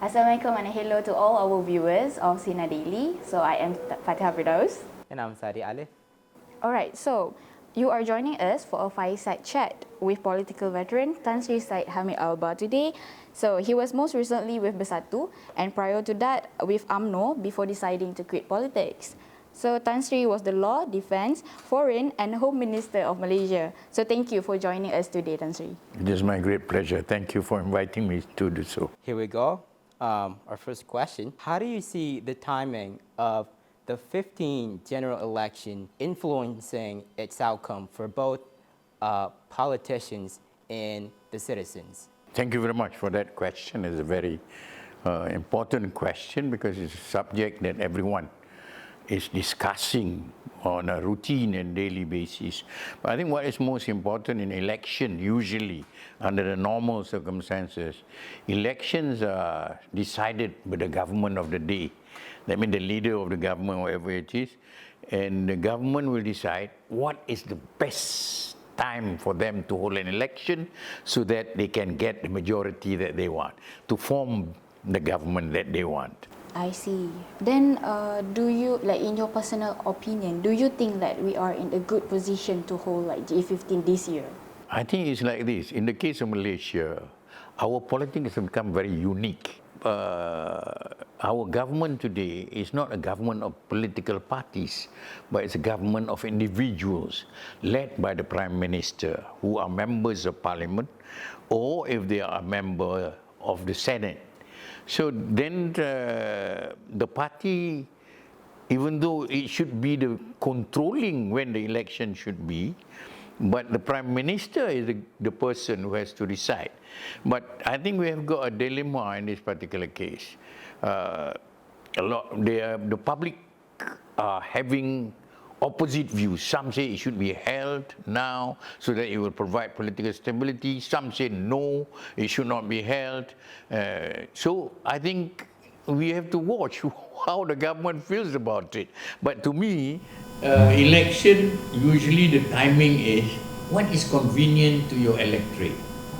Assalamualaikum and hello to all our viewers of Sinar Daily. So I am Fatihah Firdaus. And I'm Syed Ali. Alright, so you are joining us for a Fireside Chat with political veteran Tan Sri Syed Hamid Albar today. So he was most recently with Bersatu and prior to that with UMNO before deciding to quit politics. So Tan Sri was the Law, Defence, Foreign and Home Minister of Malaysia. So thank you for joining us today, Tan Sri. It is my great pleasure. Thank you for inviting me to do so. Here we go. Our first question. How do you see the timing of the 15th general election influencing its outcome for both politicians and the citizens? Thank you very much for that question. It's a very important question because it's a subject that everyone is discussing on a routine and daily basis. But I think what is most important in election, usually under the normal circumstances, elections are decided by the government of the day. That means the leader of the government, whatever it is, and the government will decide what is the best time for them to hold an election so that they can get the majority that they want, to form the government that they want. I see. Then do you, like in your personal opinion, do you think that we are in a good position to hold like G15 this year? I think it's like this. In the case of Malaysia, our politics have become very unique. Our government today is not a government of political parties, but it's a government of individuals led by the Prime Minister who are members of Parliament, or if they are a member of the Senate. So then the party, even though it should be the controlling when the election should be, but the Prime Minister is the person who has to decide. But I think we have got a dilemma in this particular case. The public are having opposite views. Some say it should be held now so that it will provide political stability. Some say no, it should not be held. So I think we have to watch how the government feels about it. But to me, election, usually the timing is what is convenient to your electorate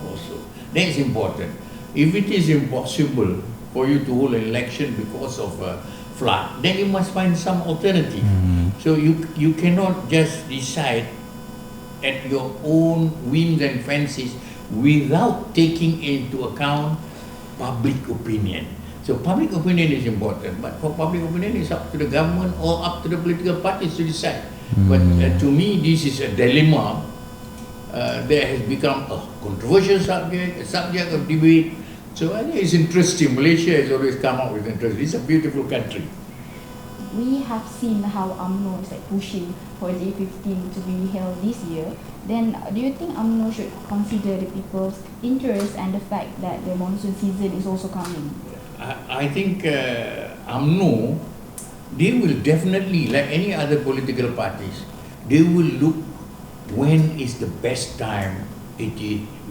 also. That is important. If it is impossible for you to hold an election because of a flood, then you must find some alternative. So you cannot just decide at your own whims and fancies without taking into account public opinion. So public opinion is important, but for public opinion it's up to the government or up to the political parties to decide. But to me, this is a dilemma that has become a controversial subject, a subject of debate. So I think it's interesting. Malaysia has always come up with interest. It's a beautiful country. We have seen how UMNO is like pushing for J15 to be held this year. Then do you think UMNO should consider the people's interest and the fact that the monsoon season is also coming? I think UMNO, they will definitely, like any other political parties, they will look when is the best time it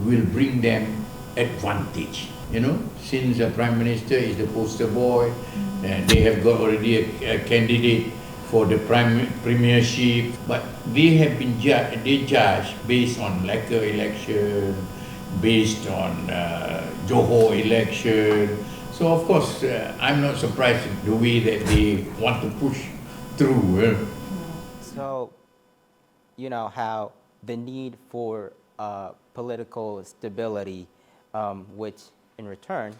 will bring them advantage. You know, since the Prime Minister is the poster boy, they have got already a candidate for the premiership, but they have been judged based on Malacca election, based on Johor election. So of course, I'm not surprised in the way that they want to push through. So, you know, how the need for political stability, which in return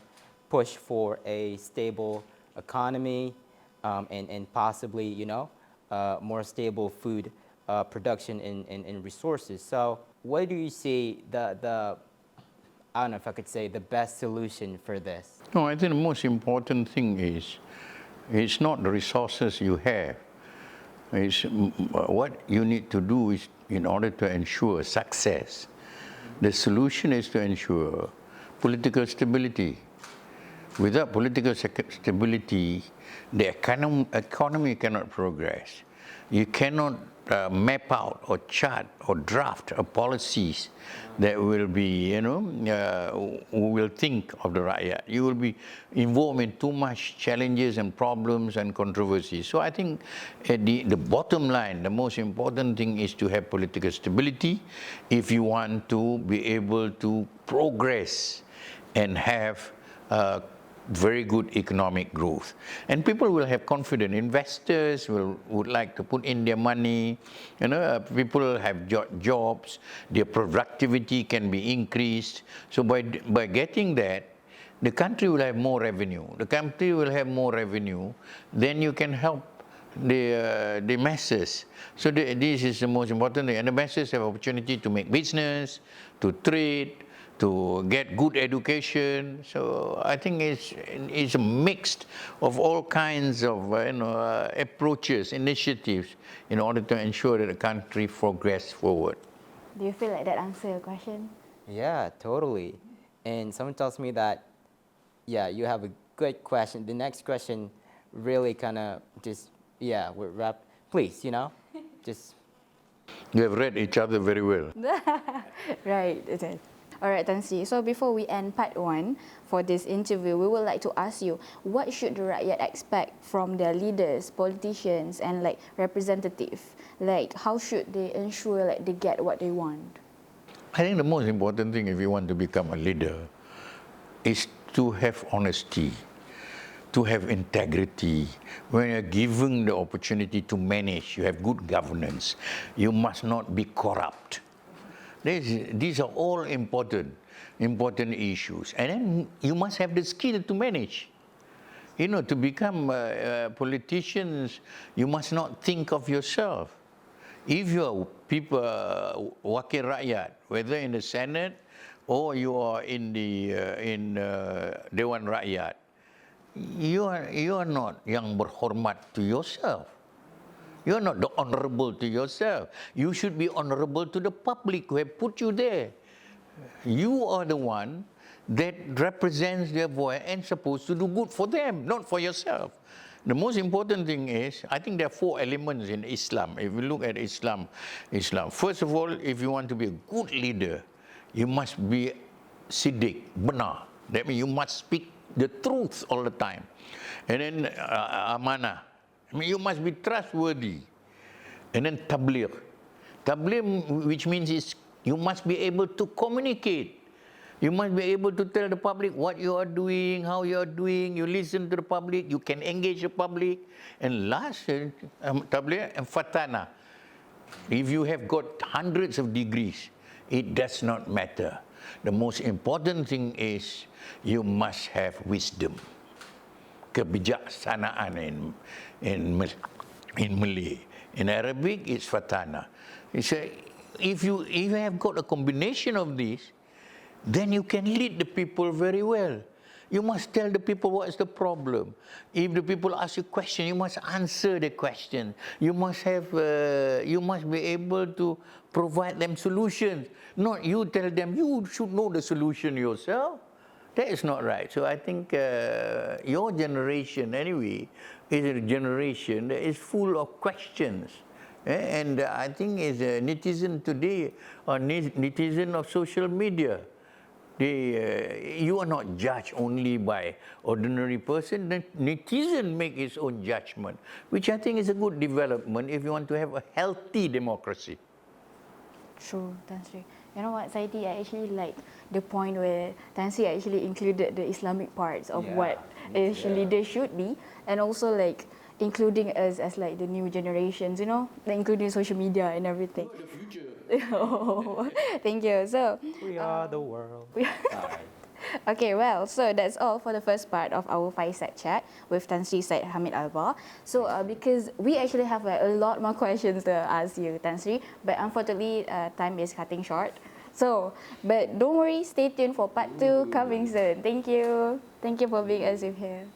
push for a stable economy and possibly, you know, more stable food production and resources. So what do you see the I don't know if I could say the best solution for this? No, I think the most important thing is it's not the resources you have. It's what you need to do is in order to ensure success. The solution is to ensure political stability. Without political stability, the economy cannot progress. You cannot map out or chart or draft policies that will be, who will think of the rakyat. You will be involved in too much challenges and problems and controversies. So I think at the bottom line, the most important thing is to have political stability if you want to be able to progress and have very good economic growth. And people will have confidence. Investors would like to put in their money. People have jobs. Their productivity can be increased. So by getting that, the country will have more revenue. The country will have more revenue. Then you can help the masses. So this is the most important thing. And the masses have opportunity to make business, to trade, to get good education. So I think it's a mix of all kinds of approaches, initiatives in order to ensure that the country progress forward. Do you feel like that answer your question? Yeah, totally. And someone tells me that, yeah, you have a good question. The next question really kind of just, yeah, would wrap. Please, just. We have read each other very well. Right, it is. All right, Tan Sri. So before we end part 1 for this interview, we would like to ask you, what should the rakyat expect from their leaders, politicians, and like representatives? Like, how should they ensure like they get what they want? I think the most important thing if you want to become a leader is to have honesty, to have integrity. When you're given the opportunity to manage, you have good governance. You must not be corrupt. These are all important issues. And then you must have the skill to manage. To become politicians, you must not think of yourself. If you are people, wakil rakyat, whether in the Senate or you are in Dewan Rakyat, you are not yang berhormat to yourself. You are not the honorable to yourself. You should be honorable to the public who have put you there. You are the one that represents their voice and supposed to do good for them, not for yourself. The most important thing is, I think there are 4 elements in Islam. If you look at Islam, first of all, if you want to be a good leader, you must be siddiq, benar. That means you must speak the truth all the time. And then amanah. You must be trustworthy. And then tabligh. Tabligh, which means you must be able to communicate. You must be able to tell the public what you are doing, how you are doing. You listen to the public. You can engage the public. And last, tabligh and fatana. If you have got hundreds of degrees, it does not matter. The most important thing is you must have wisdom. Kebijaksanaan in Malay. In Arabic, it's fatana. If you have got a combination of these, then you can lead the people very well. You must tell the people what is the problem. If the people ask you a question, you must answer the question. You must be able to provide them solutions. Not you tell them, you should know the solution yourself. That is not right. So I think your generation, anyway, is a generation that is full of questions. And I think as a netizen today, or netizen of social media, you are not judged only by ordinary person. The netizen make his own judgment, which I think is a good development if you want to have a healthy democracy. True, Tan Sri. You know what, Saidi, I actually like the point where Tan Sri actually included the Islamic parts of what a leader should be, and also like including us as like the new generations, like including social media and everything. The future. Oh, thank you. So We are the world. okay, well, so that's all for the first part of our Fireside Chat with Tan Sri Syed Hamid Albar. So because we actually have a lot more questions to ask you, Tan Sri, but unfortunately time is cutting short. So, but don't worry, stay tuned for part 2 coming soon. Thank you. Thank you for being us with here.